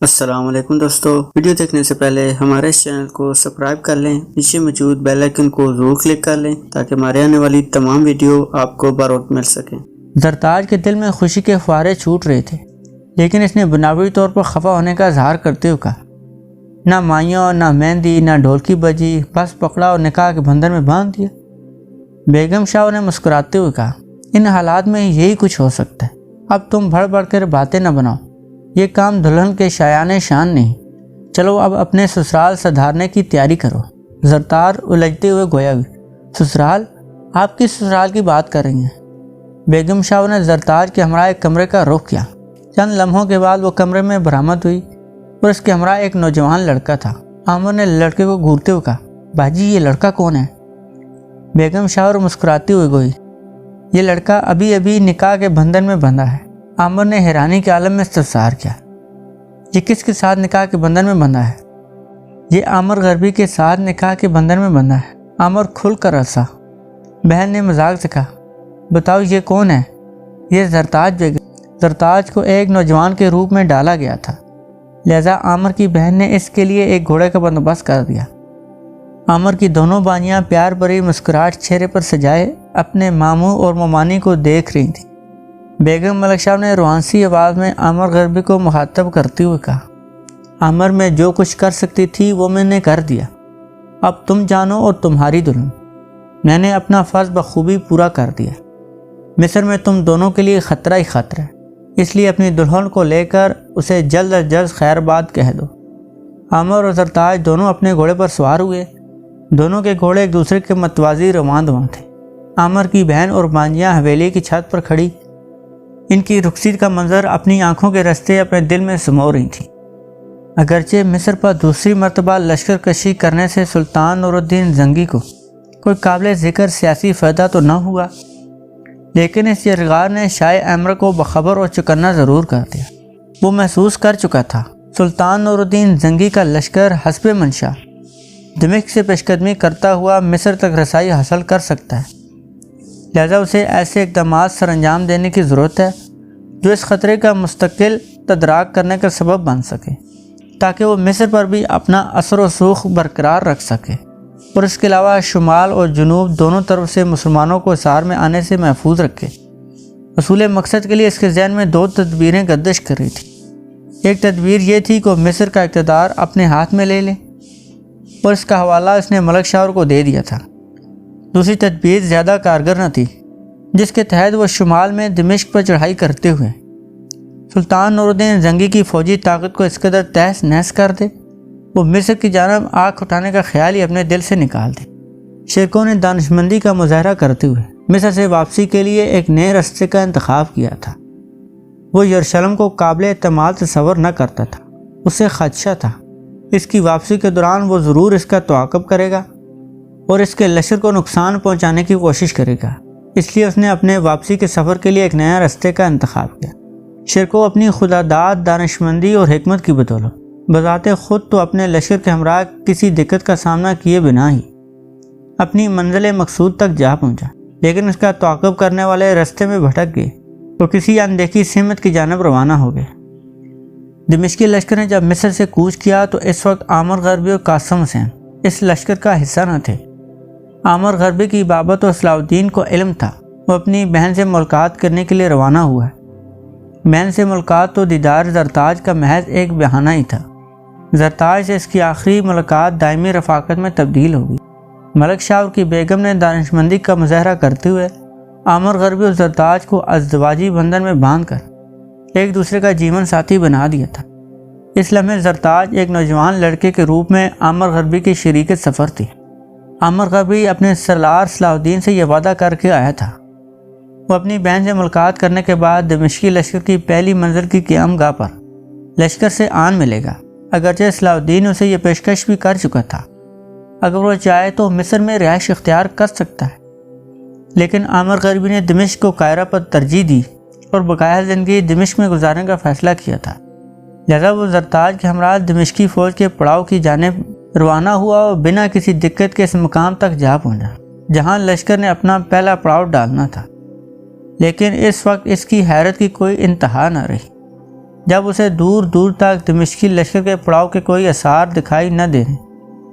السلام علیکم دوستو، ویڈیو دیکھنے سے پہلے ہمارے اس چینل کو سبسکرائب کر لیں، نیچے موجود بیل آئیکن کو ضرور کلک کر لیں تاکہ ہمارے آنے والی تمام ویڈیو آپ کو بروقت مل سکیں۔ زرتاج کے دل میں خوشی کے فوارے چھوٹ رہے تھے، لیکن اس نے بناوٹی طور پر خفا ہونے کا اظہار کرتے ہوئے کہا، نہ مائیوں، نہ مہندی، نہ ڈھولکی بجی، بس پکڑا اور نکاح کے بندھن میں باندھ دیا۔ بیگم شاہ نے مسکراتے ہوئے کہا، ان حالات میں یہی کچھ ہو سکتا ہے، اب تم بڑھ بڑھ کر باتیں نہ بناؤ، یہ کام دلہن کے شایان شان نہیں، چلو اب اپنے سسرال سدھارنے کی تیاری کرو۔ زرتاج الجھتے ہوئے گویا، سسرال؟ آپ کس سسرال کی بات کر رہی ہیں؟ بیگم شاہ نے زرتاج کے ہمراہ ایک کمرے کا رخ کیا۔ چند لمحوں کے بعد وہ کمرے میں برآمد ہوئی اور اس کے ہمراہ ایک نوجوان لڑکا تھا۔ عامر نے لڑکے کو گھورتے ہوئے کہا، باجی یہ لڑکا کون ہے؟ بیگم شاہ مسکراتی ہوئے گوئی، یہ لڑکا ابھی ابھی نکاح کے بندھن میں بندھا ہے۔ عامر نے حیرانی کے عالم میں استفسار کیا، یہ کس کے ساتھ نکاح کے بندھن میں بندھا ہے؟ یہ عامر غربی کے ساتھ نکاح کے بندھن میں بندھا ہے۔ عامر کھل کر ہنسا۔ بہن نے مذاق سے کہا، بتاؤ یہ کون ہے؟ یہ زرتاج بیگم۔ زرتاج کو ایک نوجوان کے روپ میں ڈالا گیا تھا، لہذا عامر کی بہن نے اس کے لیے ایک گھوڑے کا بندوبست کر دیا۔ عامر کی دونوں بانیاں پیار بھری مسکراہٹ چہرے پر سجائے اپنے ماموں اور ممانی کو دیکھ رہی تھیں۔ بیگم ملک شاہ نے روحانسی آواز میں عامر غربی کو مخاطب کرتے ہوئے کہا، عامر میں جو کچھ کر سکتی تھی وہ میں نے کر دیا، اب تم جانو اور تمہاری دلہن، میں نے اپنا فرض بخوبی پورا کر دیا۔ مصر میں تم دونوں کے لیے خطرہ ہی خطرہ ہے، اس لیے اپنی دلہن کو لے کر اسے جلد از جلد خیر باد کہہ دو۔ عامر اور زرتاج دونوں اپنے گھوڑے پر سوار ہوئے۔ دونوں کے گھوڑے ایک دوسرے کے متوازی رواں دواں تھے۔ عامر کی بہن اور بانجیاں حویلی کی چھت پر کھڑی ان کی رخصت کا منظر اپنی آنکھوں کے رستے اپنے دل میں سمو رہی تھیں۔ اگرچہ مصر پر دوسری مرتبہ لشکر کشی کرنے سے سلطان نور الدین زنگی کو کوئی قابل ذکر سیاسی فائدہ تو نہ ہوا، لیکن اس یرغمال نے شاہ امر کو بخبر اور چکنا ضرور کر دیا۔ وہ محسوس کر چکا تھا سلطان نور الدین زنگی کا لشکر حسب منشا دمشق سے پیش قدمی کرتا ہوا مصر تک رسائی حاصل کر سکتا ہے، لہذا اسے ایسے اقدامات سر انجام دینے کی ضرورت ہے جو اس خطرے کا مستقل تدارک کرنے کا سبب بن سکے، تاکہ وہ مصر پر بھی اپنا اثر و رسوخ برقرار رکھ سکے اور اس کے علاوہ شمال اور جنوب دونوں طرف سے مسلمانوں کو حصار میں آنے سے محفوظ رکھے۔ اصول مقصد کے لیے اس کے ذہن میں دو تدبیریں گردش کر رہی تھیں۔ ایک تدبیر یہ تھی کہ مصر کا اقتدار اپنے ہاتھ میں لے لے، اور اس کا حوالہ اس نے ملک شاہ کو دے دیا تھا۔ دوسری تدبیر زیادہ کارگر نہ تھی، جس کے تحت وہ شمال میں دمشق پر چڑھائی کرتے ہوئے سلطان نور الدین زنگی کی فوجی طاقت کو اس قدر تہس نہس کر دے وہ مصر کی جانب آنکھ اٹھانے کا خیال ہی اپنے دل سے نکال دے۔ شیخوں نے دانشمندی کا مظاہرہ کرتے ہوئے مصر سے واپسی کے لیے ایک نئے راستے کا انتخاب کیا تھا۔ وہ یروشلم کو قابل اعتماد تصور نہ کرتا تھا، اس سے خدشہ تھا اس کی واپسی کے دوران وہ ضرور اس کا تعاقب کرے گا اور اس کے لشکر کو نقصان پہنچانے کی کوشش کرے گا، اس لیے اس نے اپنے واپسی کے سفر کے لیے ایک نیا راستے کا انتخاب کیا۔ شیخوں اپنی خداداد، دانشمندی اور حکمت کی بدولت بذات خود تو اپنے لشکر کے ہمراہ کسی دقت کا سامنا کیے بنا ہی اپنی منزل مقصود تک جا پہنچا، لیکن اس کا تعاقب کرنے والے راستے میں بھٹک گئے تو کسی اندیکھی سمت کی جانب روانہ ہو گئے۔ دمشقی لشکر نے جب مصر سے کوچ کیا تو اس وقت عامر غربی اور قاسم حسین اس لشکر کا حصہ نہ تھے۔ عامر غربی کی بابت اور صلاح الدین کو علم تھا، وہ اپنی بہن سے ملاقات کرنے کے لیے روانہ ہوا ہے۔ بہن سے ملاقات تو دیدار زرتاج کا محض ایک بہانہ ہی تھا۔ زرتاج سے اس کی آخری ملاقات دائمی رفاقت میں تبدیل ہو گئی۔ ملک شاہ کی بیگم نے دانشمندی کا مظاہرہ کرتے ہوئے عامر غربی اور زرتاج کو ازدواجی بندھن میں باندھ کر ایک دوسرے کا جیون ساتھی بنا دیا تھا۔ اس لمحے زرتاج ایک نوجوان لڑکے کے روپ میں عامر غربی کی شریک سفر تھی۔ عامر غربی اپنے سالار صلاح الدین سے یہ وعدہ کر کے آیا تھا وہ اپنی بہن سے ملاقات کرنے کے بعد دمشقی لشکر کی پہلی منزل کی قیام گاہ پر لشکر سے آن ملے گا۔ اگرچہ صلاح الدین اسے یہ پیشکش بھی کر چکا تھا، اگر وہ چاہے تو مصر میں رہائش اختیار کر سکتا ہے، لیکن عامر غربی نے دمشق کو قاہرہ پر ترجیح دی اور بقایا زندگی دمشق میں گزارنے کا فیصلہ کیا تھا، لہذا وہ زرتاج کے ہمراہ دمشقی فوج کے پڑاؤ کی جانب روانہ ہوا اور بنا کسی دقت کے اس مقام تک جا پہنچا جہاں لشکر نے اپنا پہلا پڑاؤ ڈالنا تھا، لیکن اس وقت اس کی حیرت کی کوئی انتہا نہ رہی۔ جب اسے دور دور تک دمشقی لشکر کے پڑاؤ کے کوئی آثار دکھائی نہ دے رہے۔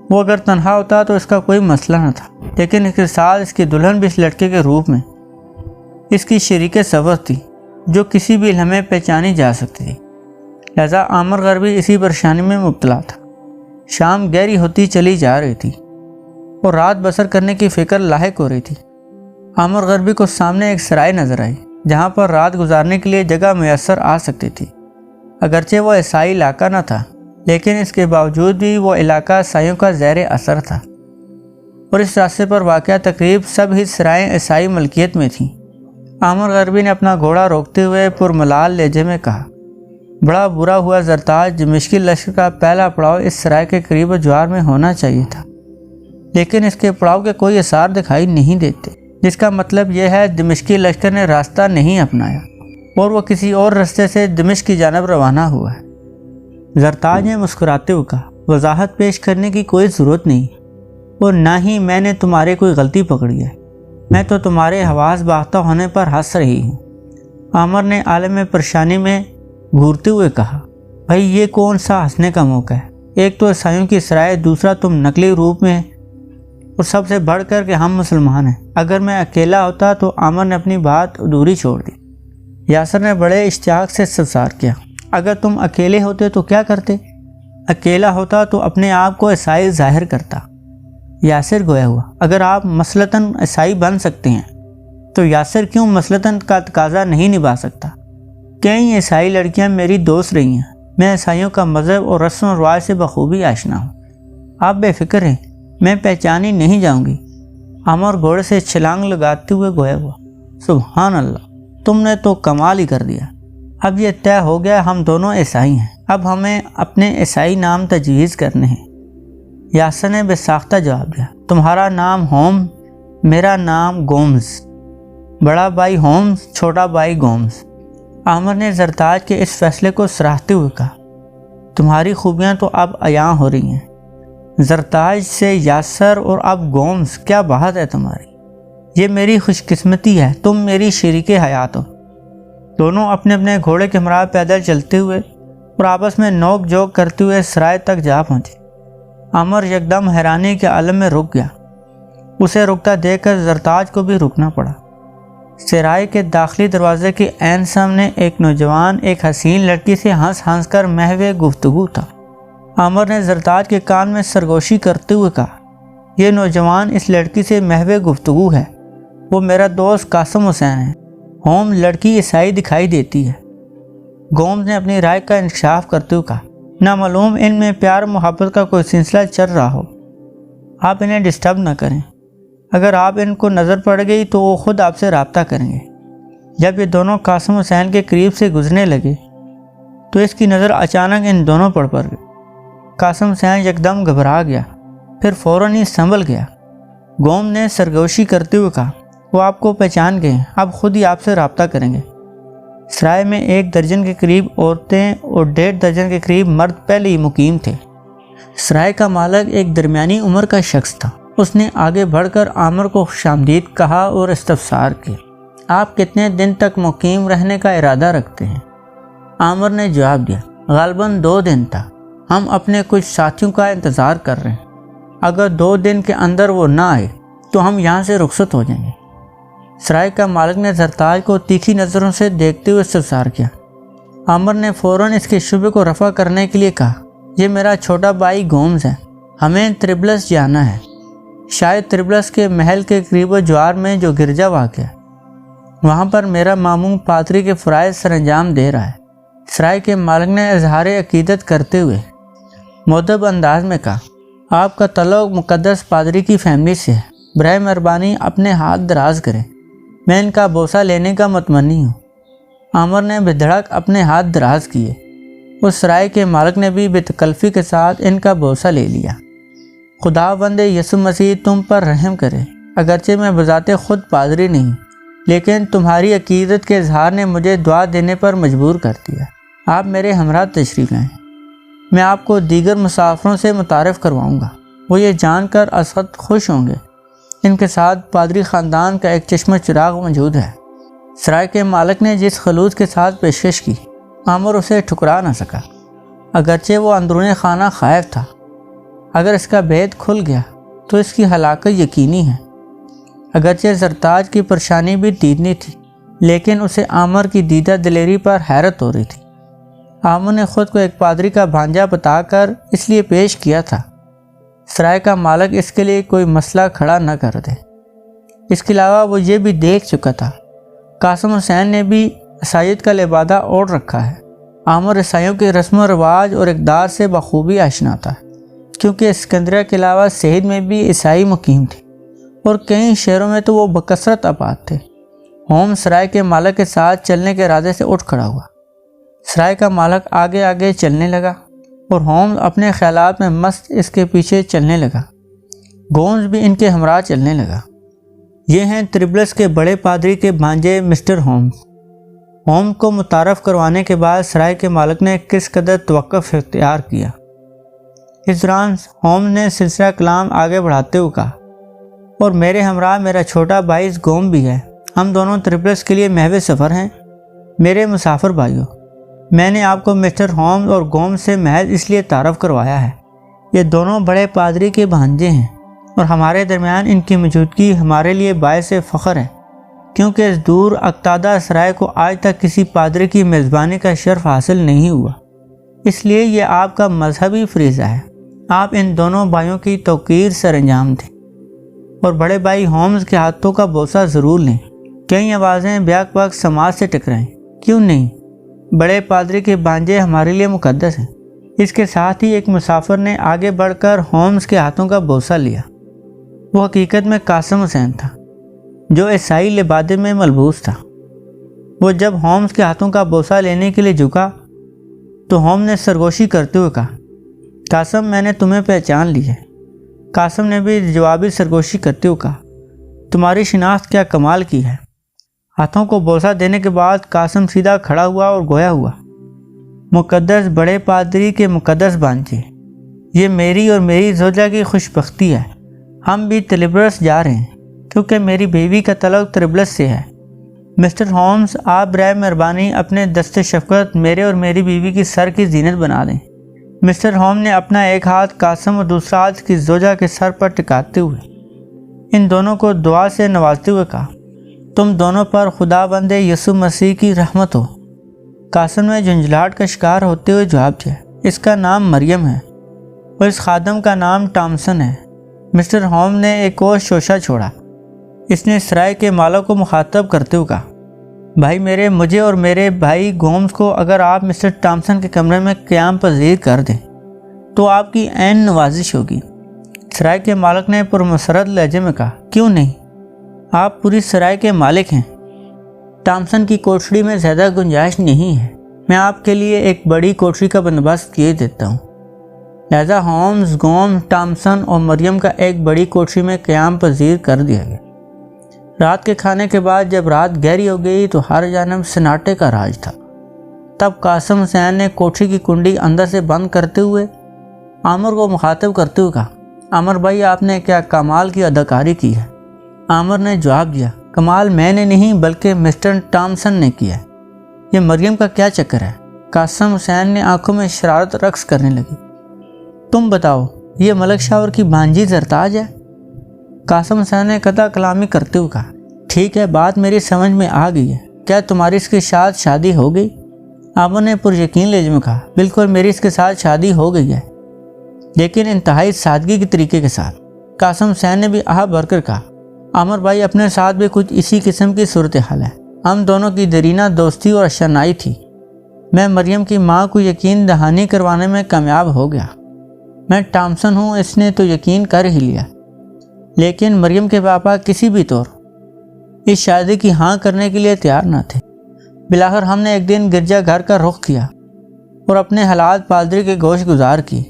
وہ اگر تنہا ہوتا تو اس کا کوئی مسئلہ نہ تھا، لیکن اس کے ساتھ اس کی دلہن بھی اس لڑکے کے روپ میں اس کی شریک سفر تھی جو کسی بھی لمحے پہچانی جا سکتی تھی۔ لہذا عامر غربی اسی پریشانی میں مبتلا تھا۔ شام گہری ہوتی چلی جا رہی تھی اور رات بسر کرنے کی فکر لاحق ہو رہی تھی۔ عامر غربی کو سامنے ایک سرائے نظر آئی جہاں پر رات گزارنے کے لیے جگہ میسر آ سکتی تھی۔ اگرچہ وہ عیسائی علاقہ نہ تھا، لیکن اس کے باوجود بھی وہ علاقہ عیسائیوں کا زیر اثر تھا، اور اس راستے پر واقع تقریب سب ہی سرائیں عیسائی ملکیت میں تھیں۔ عامر غربی نے اپنا گھوڑا روکتے ہوئے پرملال لہجے میں کہا، بڑا برا ہوا زرتاج، دمشقی لشکر کا پہلا پڑاؤ اس سرائے کے قریب جوار میں ہونا چاہیے تھا، لیکن اس کے پڑاؤ کے کوئی آثار دکھائی نہیں دیتے، جس کا مطلب یہ ہے دمشقی لشکر نے راستہ نہیں اپنایا اور وہ کسی اور راستے سے دمشق کی جانب روانہ ہوا ہے۔ زرتاج نے مسکراتے ہوئے کہا، وضاحت پیش کرنے کی کوئی ضرورت نہیں، اور نہ ہی میں نے تمہارے کوئی غلطی پکڑی ہے، میں تو تمہارے حواس باختہ ہونے پر ہنس رہی ہوں۔ عامر نے عالم پریشانی میں گھورتے ہوئے کہا، بھائی یہ کون سا ہنسنے کا موقع ہے؟ ایک تو عیسائیوں کی سرائے، دوسرا تم نقلی روپ میں، اور سب سے بڑھ کر کہ ہم مسلمان ہیں۔ اگر میں اکیلا ہوتا تو عامر نے اپنی بات ادھوری چھوڑ دی۔ یاسر نے بڑے اشتیاق سے استفسار کیا، اگر تم اکیلے ہوتے تو کیا کرتے؟ اکیلا ہوتا تو اپنے آپ کو عیسائی ظاہر کرتا۔ یاسر گویا ہوا، اگر آپ مثلتاً عیسائی بن سکتے ہیں تو یاسر کیوں مثلتاً کا تقاضا نہیں نبھا سکتا؟ کئی عیسائی لڑکیاں میری دوست رہی ہیں، میں عیسائیوں کا مذہب اور رسم و رواج سے بخوبی آشنا ہوں۔ آپ بے فکر ہیں، میں پہچانی نہیں جاؤں گی۔ عامر گھوڑے سے چھلانگ لگاتے ہوئے گویا ہوا، سبحان اللہ، تم نے تو کمال ہی کر دیا۔ اب یہ طے ہو گیا ہم دونوں عیسائی ہیں، اب ہمیں اپنے عیسائی نام تجویز کرنے ہیں۔ یاسر نے بے ساختہ جواب دیا، تمہارا نام ہوم، میرا نام گومز، بڑا بھائی ہومز، چھوٹا بھائی گومز۔ عامر نے زرتاج کے اس فیصلے کو سراہتے ہوئے کہا، تمہاری خوبیاں تو اب عیاں ہو رہی ہیں۔ زرتاج سے یاسر اور اب گومز، کیا بات ہے تمہاری؟ یہ میری خوش قسمتی ہے، تم میری شریک حیات ہو۔ دونوں اپنے اپنے گھوڑے کے ہمراہ پیدل چلتے ہوئے اور آپس میں نوک جھوک کرتے ہوئے سرائے تک جا پہنچے۔ عامر یکدم حیرانی کے عالم میں رک گیا۔ اسے رکتا دیکھ کر زرتاج کو بھی رکنا پڑا۔ سرائے کے داخلی دروازے کے عین سامنے ایک نوجوان ایک حسین لڑکی سے ہنس ہنس کر محو گفتگو تھا۔ عامر نے زرتاج کے کان میں سرگوشی کرتے ہوئے کہا، یہ نوجوان اس لڑکی سے محو گفتگو ہے، وہ میرا دوست قاسم حسین ہے۔ ہوم، لڑکی عیسائی دکھائی دیتی ہے۔ گومز نے اپنی رائے کا انکشاف کرتے ہوئے کہا، نامعلوم ان میں پیار محبت کا کوئی سلسلہ چل رہا ہو، آپ انہیں ڈسٹرب نہ کریں، اگر آپ ان کو نظر پڑ گئی تو وہ خود آپ سے رابطہ کریں گے۔ جب یہ دونوں قاسم حسین کے قریب سے گزرنے لگے تو اس کی نظر اچانک ان دونوں پر پڑ گئی۔ قاسم حسین یکدم گھبرا گیا، پھر فوراً ہی سنبھل گیا۔ گوم نے سرگوشی کرتے ہوئے کہا، وہ آپ کو پہچان گئے، اب خود ہی آپ سے رابطہ کریں گے۔ سرائے میں 1 درجن کے قریب عورتیں اور 1.5 درجن کے قریب مرد پہلے ہی مقیم تھے۔ سرائے کا مالک ایک درمیانی عمر کا شخص تھا۔ اس نے آگے بڑھ کر عامر کو خوش آمدید کہا اور استفسار کیا، آپ کتنے دن تک مقیم رہنے کا ارادہ رکھتے ہیں؟ عامر نے جواب دیا، غالباً 2 دن تھا، ہم اپنے کچھ ساتھیوں کا انتظار کر رہے ہیں، اگر 2 دن کے اندر وہ نہ آئے تو ہم یہاں سے رخصت ہو جائیں گے۔ سرائے کا مالک نے زرتاج کو تیکھی نظروں سے دیکھتے ہوئے استفسار کیا۔ عامر نے فوراً اس کے شبے کو رفع کرنے کے لیے کہا، یہ میرا چھوٹا بھائی گومز ہے، ہمیں طرابلس جانا ہے، شاید طرابلس کے محل کے قریب و جوار میں جو گرجا واقع ہے، وہاں پر میرا ماموں پادری کے فرائض سر انجام دے رہا ہے۔ سرائے کے مالک نے اظہار عقیدت کرتے ہوئے مؤدب انداز میں کہا، آپ کا تعلق مقدس پادری کی فیملی سے ہے، برائے مہربانی اپنے ہاتھ دراز کریں، میں ان کا بوسہ لینے کا متمنی ہوں۔ عامر نے بدھڑک اپنے ہاتھ دراز کیے، اس سرائے کے مالک نے بھی بے تکلفی کے ساتھ ان کا بوسہ لے لیا۔ خداوند یسوع مسیح تم پر رحم کرے، اگرچہ میں بذات خود پادری نہیں، لیکن تمہاری عقیدت کے اظہار نے مجھے دعا دینے پر مجبور کر دیا۔ آپ میرے ہمراہ تشریف لائیں، میں آپ کو دیگر مسافروں سے متعارف کرواؤں گا، وہ یہ جان کر ازحد خوش ہوں گے، ان کے ساتھ پادری خاندان کا ایک چشمہ چراغ موجود ہے۔ سرائے کے مالک نے جس خلوص کے ساتھ پیشکش کی عامر اسے ٹھکرا نہ سکا، اگرچہ وہ اندرون خانہ خائف تھا۔ اگر اس کا بید کھل گیا تو اس کی ہلاکت یقینی ہے۔ اگرچہ زرتاج کی پریشانی بھی دیدنی تھی، لیکن اسے عامر کی دیدہ دلیری پر حیرت ہو رہی تھی۔ عامر نے خود کو ایک پادری کا بھانجا بتا کر اس لیے پیش کیا تھا سرائے کا مالک اس کے لیے کوئی مسئلہ کھڑا نہ کر دے۔ اس کے علاوہ وہ یہ بھی دیکھ چکا تھا قاسم حسین نے بھی عیسائیت کا لبادہ اوڑھ رکھا ہے۔ عامر عیسائیوں کے رسم و رواج اور اقدار سے بخوبی آشنا تھا، کیونکہ اسکندریہ کے علاوہ صحت میں بھی عیسائی مقیم تھے اور کئی شہروں میں تو وہ بکثرت آباد تھے۔ ہومز سرائے کے مالک کے ساتھ چلنے کے ارادے سے اٹھ کھڑا ہوا۔ سرائے کا مالک آگے آگے چلنے لگا اور ہومز اپنے خیالات میں مست اس کے پیچھے چلنے لگا۔ گونز بھی ان کے ہمراہ چلنے لگا۔ یہ ہیں طرابلس کے بڑے پادری کے بھانجے مسٹر ہومز۔ ہومز کو متعارف کروانے کے بعد سرائے کے مالک نے کس قدر توقف اختیار کیا۔ اس دوران ہومز نے سلسلہ کلام آگے بڑھاتے ہوئے کہا، اور میرے ہمراہ میرا چھوٹا بھائی گوم بھی ہے۔ ہم دونوں طرابلس کے لیے محو سفر ہیں۔ میرے مسافر بھائیوں، میں نے آپ کو مسٹر ہومز اور گوم سے محض اس لیے تعارف کروایا ہے۔ یہ دونوں بڑے پادری کے بھانجے ہیں اور ہمارے درمیان ان کی موجودگی ہمارے لیے باعث فخر ہے، کیونکہ اس دور اقتادہ سرائے کو آج تک کسی پادری کی میزبانی کا شرف حاصل نہیں ہوا۔ اس لیے یہ آپ کا مذہبی فریضہ ہے۔ آپ ان دونوں بھائیوں کی توقیر سر انجام دیں اور بڑے بھائی ہومز کے ہاتھوں کا بوسہ ضرور لیں۔ کئی آوازیں بیک وقت سماج سے ٹکرائیں، کیوں نہیں؟ بڑے پادری کے بھانجے ہمارے لیے مقدس ہیں۔ اس کے ساتھ ہی ایک مسافر نے آگے بڑھ کر ہومز کے ہاتھوں کا بوسہ لیا۔ وہ حقیقت میں قاسم حسین تھا، جو عیسائی لبادے میں ملبوس تھا۔ وہ جب ہومز کے ہاتھوں کا بوسہ لینے کے لیے جھکا تو ہومز نے سرگوشی کرتے ہوئے کہا، قاسم، میں نے تمہیں پہچان لی ہے۔ قاسم نے بھی جوابی سرگوشی کرتے ہوئے کہا، تمہاری شناخت کیا کمال کی ہے۔ ہاتھوں کو بوسہ دینے کے بعد قاسم سیدھا کھڑا ہوا اور گویا ہوا، مقدس بڑے پادری کے مقدس بھانجے، یہ میری اور میری زوجہ کی خوش بختی ہے۔ ہم بھی طرابلس جا رہے ہیں کیونکہ میری بیوی کا تعلق طرابلس سے ہے۔ مسٹر ہومز، آپ برائے مہربانی اپنے دست شفقت میرے اور میری بیوی کی سر کی زینت بنا دیں۔ مسٹر ہومز نے اپنا ایک ہاتھ قاسم اور دوسرا ہاتھ کی زوجہ کے سر پر ٹکاتے ہوئے ان دونوں کو دعا سے نوازتے ہوئے کہا، تم دونوں پر خدا بند یسوع مسیح کی رحمت ہو۔ قاسم نے جھنجھلاہٹ کا شکار ہوتے ہوئے جواب دیا، اس کا نام مریم ہے اور اس خادم کا نام ٹامسن ہے۔ مسٹر ہومز نے ایک اور شوشہ چھوڑا۔ اس نے سرائے کے مالک کو مخاطب کرتے ہوئے کہا، بھائی میرے، مجھے اور میرے بھائی گومز کو اگر آپ مسٹر ٹامسن کے کمرے میں قیام پذیر کر دیں تو آپ کی عین نوازش ہوگی۔ سرائے کے مالک نے پرمسرت لہجے میں کہا، کیوں نہیں؟ آپ پوری سرائے کے مالک ہیں۔ ٹامسن کی کوٹھڑی میں زیادہ گنجائش نہیں ہے، میں آپ کے لیے ایک بڑی کوٹھڑی کا بندوبست کیے دیتا ہوں۔ لہذا ہومز، گوم، ٹامسن اور مریم کا ایک بڑی کوٹھڑی میں قیام پذیر کر دیا گیا۔ رات کے کھانے کے بعد جب رات گہری ہو گئی تو ہر جانب سناٹے کا راج تھا۔ تب قاسم حسین نے کوٹھری کی کنڈی اندر سے بند کرتے ہوئے عامر کو مخاطب کرتے ہوئے کہا، عامر بھائی، آپ نے کیا کمال کی اداکاری کی ہے۔ عامر نے جواب دیا، کمال میں نے نہیں بلکہ مسٹر ٹامسن نے کیا ہے۔ یہ مریم کا کیا چکر ہے؟ قاسم حسین نے آنکھوں میں شرارت رقص کرنے لگی۔ تم بتاؤ، یہ ملک شاور کی بھانجی زرتاج ہے؟ قاسم حسین نے قطع کلامی کرتے ہوئے کہا، ٹھیک ہے، بات میری سمجھ میں آ گئی ہے۔ کیا تمہاری اس کے ساتھ شادی ہو گئی؟ عامر نے پر یقین لہجے میں کہا، بالکل، میری اس کے ساتھ شادی ہو گئی ہے، لیکن انتہائی سادگی کے طریقے کے ساتھ۔ قاسم حسین نے بھی آہ بھر کر کہا، عامر بھائی، اپنے ساتھ بھی کچھ اسی قسم کی صورتحال ہے۔ ہم دونوں کی درینہ دوستی اور اشنائی تھی۔ میں مریم کی ماں کو یقین دہانی کروانے میں کامیاب ہو گیا۔ میں ٹامسن ہوں، اس نے تو یقین کر ہی لیا، لیکن مریم کے پاپا کسی بھی طور اس شادی کی ہاں کرنے کے لیے تیار نہ تھے۔ بلاخر ہم نے ایک دن گرجا گھر کا رخ کیا اور اپنے حالات پادری کے گوش گزار کی،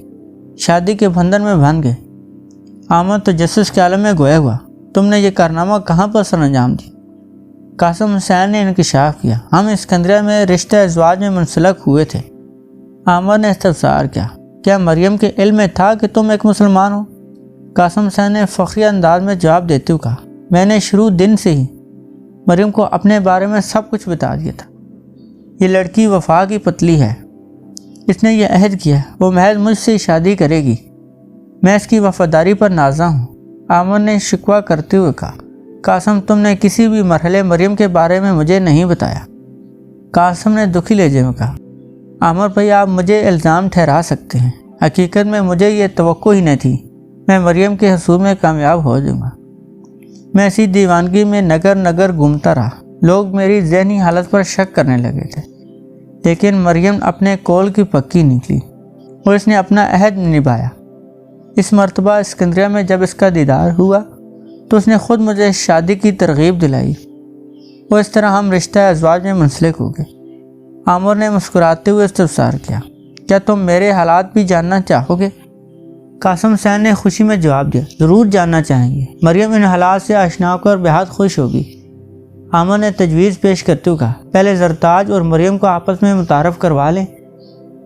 شادی کے بندھن میں بندھ گئے۔ عامر تجسس کے عالم میں گویا ہوا، تم نے یہ کارنامہ کہاں پر سر انجام دی؟ قاسم حسین نے انکشاف کیا، ہم اسکندریہ میں رشتہ ازواج میں منسلک ہوئے تھے۔ عامر نے استفسار کیا مریم کے علم میں تھا کہ تم ایک مسلمان ہو؟ قاسم حسین نے فخری انداز میں جواب دیتے ہوئے کہا، میں نے شروع دن سے ہی مریم کو اپنے بارے میں سب کچھ بتا دیا تھا۔ یہ لڑکی وفا کی پتلی ہے، اس نے یہ عہد کیا وہ محض مجھ سے شادی کرے گی، میں اس کی وفاداری پر نازاں ہوں۔ عامر نے شکوہ کرتے ہوئے کہا، قاسم تم نے کسی بھی مرحلے مریم کے بارے میں مجھے نہیں بتایا۔ قاسم نے دکھی لہجے میں کہا، عامر بھائی آپ مجھے الزام ٹھہرا سکتے ہیں، حقیقت میں مجھے یہ توقع ہی نہیں تھی میں مریم کے حصول میں کامیاب ہو جاؤں گا۔ میں اسی دیوانگی میں نگر نگر گھومتا رہا، لوگ میری ذہنی حالت پر شک کرنے لگے تھے، لیکن مریم اپنے قول کی پکی نکلی اور اس نے اپنا عہد نبھایا۔ اس مرتبہ اسکندریہ میں جب اس کا دیدار ہوا تو اس نے خود مجھے شادی کی ترغیب دلائی اور اس طرح ہم رشتہ ازواج میں منسلک ہو گئے۔ عامر نے مسکراتے ہوئے استفسار کیا، کیا تم میرے حالات بھی جاننا چاہو گے؟ قاسم حسین نے خوشی میں جواب دیا، ضرور جاننا چاہیں گے۔ مریم ان حالات سے آشنا ہو کر بہت خوش ہوگی۔ عامر نے تجویز پیش کرتے ہوئے کہا، پہلے زرتاج اور مریم کو آپس میں متعارف کروا لیں،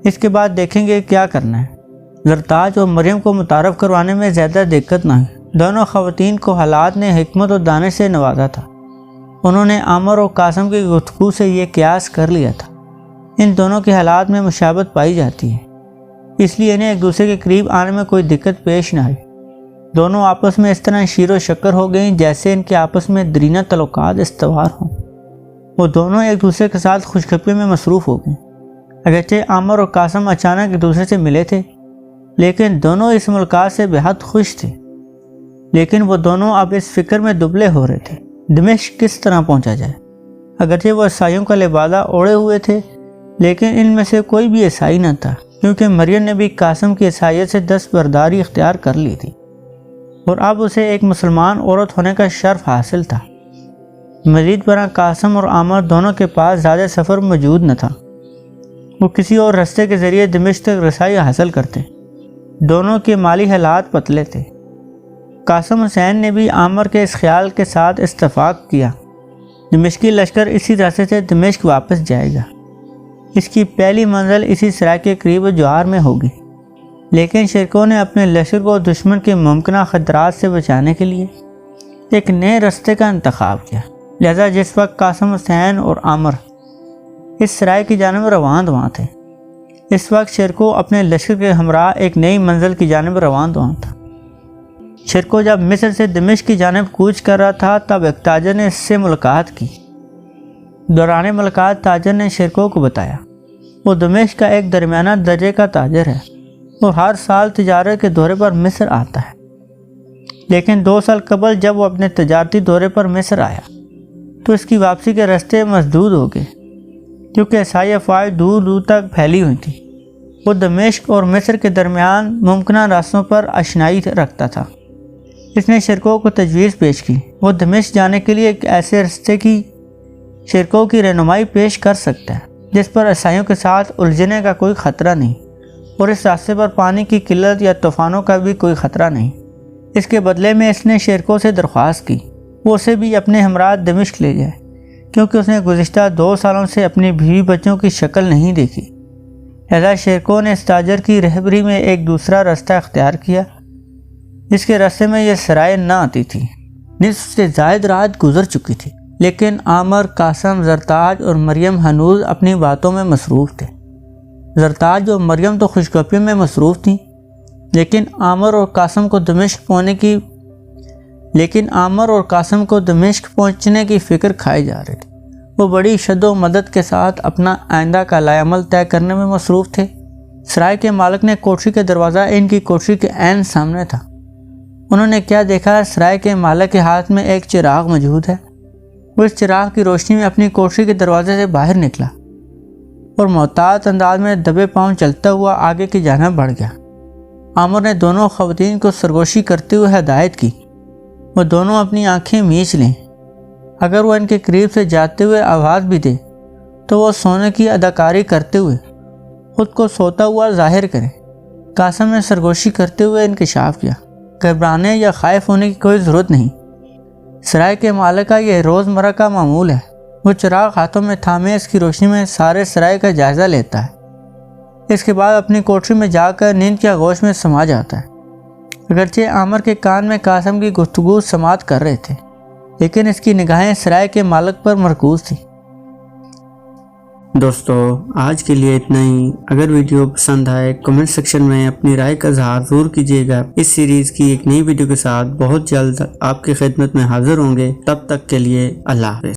اس کے بعد دیکھیں گے کیا کرنا ہے۔ زرتاج اور مریم کو متعارف کروانے میں زیادہ دقت نہ ہوئی، دونوں خواتین کو حالات نے حکمت اور دانش سے نوازا تھا۔ انہوں نے عامر اور قاسم کی گفتگو سے یہ قیاس کر لیا تھا، ان دونوں کے حالات میں مشابہت پائی جاتی ہے، اس لیے انہیں ایک دوسرے کے قریب آنے میں کوئی دقت پیش نہ آئی۔ دونوں آپس میں اس طرح شیر و شکر ہو گئیں جیسے ان کے آپس میں درینہ تعلقات استوار ہوں۔ وہ دونوں ایک دوسرے کے ساتھ خوشخبری میں مصروف ہو گئیں۔ اگرچہ عامر اور قاسم اچانک ایک دوسرے سے ملے تھے، لیکن دونوں اس ملاقات سے بہت خوش تھے۔ لیکن وہ دونوں اب اس فکر میں دبلے ہو رہے تھے، دمشق کس طرح پہنچا جائے۔ اگرچہ وہ عیسائیوں کا لبادہ اوڑھے ہوئے تھے، لیکن ان میں سے کوئی بھی عیسائی نہ تھا، کیونکہ مریم نے بھی قاسم کی عیسائیت سے دستبرداری اختیار کر لی تھی اور اب اسے ایک مسلمان عورت ہونے کا شرف حاصل تھا۔ مزید برآں قاسم اور عامر دونوں کے پاس زیادہ سفر موجود نہ تھا، وہ کسی اور راستے کے ذریعے دمشق تک رسائی حاصل کرتے۔ دونوں کے مالی حالات پتلے تھے۔ قاسم حسین نے بھی عامر کے اس خیال کے ساتھ اتفاق کیا، دمشقی لشکر اسی راستے سے دمشق واپس جائے گا، اس کی پہلی منزل اسی سرائے کے قریب جوار میں ہوگی۔ لیکن شرکوں نے اپنے لشکر کو دشمن کے ممکنہ خطرات سے بچانے کے لیے ایک نئے راستے کا انتخاب کیا، لہذا جس وقت قاسم حسین اور عامر اس سرائے کی جانب رواں تھے، اس وقت شرکو اپنے لشکر کے ہمراہ ایک نئی منزل کی جانب رواں تھا۔ شرکو جب مصر سے دمشق کی جانب کوچ کر رہا تھا، تب ایک تاجر نے اس سے ملاقات کی۔ دوران ملاقات تاجر نے شرکو کو بتایا وہ دمشق کا ایک درمیانہ درجے کا تاجر ہے اور ہر سال تجارت کے دورے پر مصر آتا ہے، لیکن 2 سال قبل جب وہ اپنے تجارتی دورے پر مصر آیا تو اس کی واپسی کے راستے مسدود ہو گئے، کیونکہ عیسائی افواج دور دور تک پھیلی ہوئی تھی۔ وہ دمشق اور مصر کے درمیان ممکنہ راستوں پر اشنائی رکھتا تھا۔ اس نے شرکو کو تجویز پیش کی، وہ دمشق جانے کے لیے ایک ایسے راستے کی شرکو کی رہنمائی پیش کر سکتا ہے جس پر عیسائیوں کے ساتھ الجھنے کا کوئی خطرہ نہیں اور اس راستے پر پانی کی قلت یا طوفانوں کا بھی کوئی خطرہ نہیں۔ اس کے بدلے میں اس نے شرکو سے درخواست کی وہ اسے بھی اپنے ہمراہ دمشق لے جائے، کیونکہ اس نے گزشتہ 2 سالوں سے اپنی بیوی بچوں کی شکل نہیں دیکھی۔ لہذا شرکو نے اس تاجر کی رہبری میں ایک دوسرا راستہ اختیار کیا، جس کے راستے میں یہ سرائے نہ آتی تھی۔ نصف سے زائد رات گزر چکی تھی، لیکن عامر، قاسم، زرتاج اور مریم ہنوز اپنی باتوں میں مصروف تھے۔ زرتاج اور مریم تو خوشگپیوں میں مصروف تھیں، لیکن عامر اور قاسم کو دمشق پہنچنے کی فکر کھائے جا رہے تھے۔ وہ بڑی شد و مدد کے ساتھ اپنا آئندہ کا لائے عمل طے کرنے میں مصروف تھے۔ سرائے کے مالک نے کوٹری کا دروازہ ان کی کوٹری کے عین سامنے تھا۔ انہوں نے کیا دیکھا، سرائے کے مالک کے ہاتھ میں ایک چراغ موجود ہے۔ وہ اس چراغ کی روشنی میں اپنی کوٹری کے دروازے سے باہر نکلا اور محتاط انداز میں دبے پاؤں چلتا ہوا آگے کی جانب بڑھ گیا۔ عامر نے دونوں خواتین کو سرگوشی کرتے ہوئے ہدایت کی وہ دونوں اپنی آنکھیں میچ لیں، اگر وہ ان کے قریب سے جاتے ہوئے آواز بھی دے تو وہ سونے کی اداکاری کرتے ہوئے خود کو سوتا ہوا ظاہر کریں۔ قاسم نے سرگوشی کرتے ہوئے انکشاف کیا، گھبرانے یا خائف ہونے کی کوئی ضرورت نہیں، سرائے کے مالک کا یہ روزمرہ کا معمول ہے۔ وہ چراغ ہاتھوں میں تھامے اس کی روشنی میں سارے سرائے کا جائزہ لیتا ہے، اس کے بعد اپنی کوٹری میں جا کر نیند کے آغوش میں سما جاتا ہے۔ اگرچہ عامر کے کان میں قاسم کی گفتگو سماعت کر رہے تھے، لیکن اس کی نگاہیں سرائے کے مالک پر مرکوز تھی۔ دوستو آج کے لیے اتنا ہی۔ اگر ویڈیو پسند آئے کمنٹ سیکشن میں اپنی رائے کا اظہار ضرور کیجیے گا۔ اس سیریز کی ایک نئی ویڈیو کے ساتھ بہت جلد آپ کی خدمت میں حاضر ہوں گے۔ تب تک کے لیے اللہ حافظ۔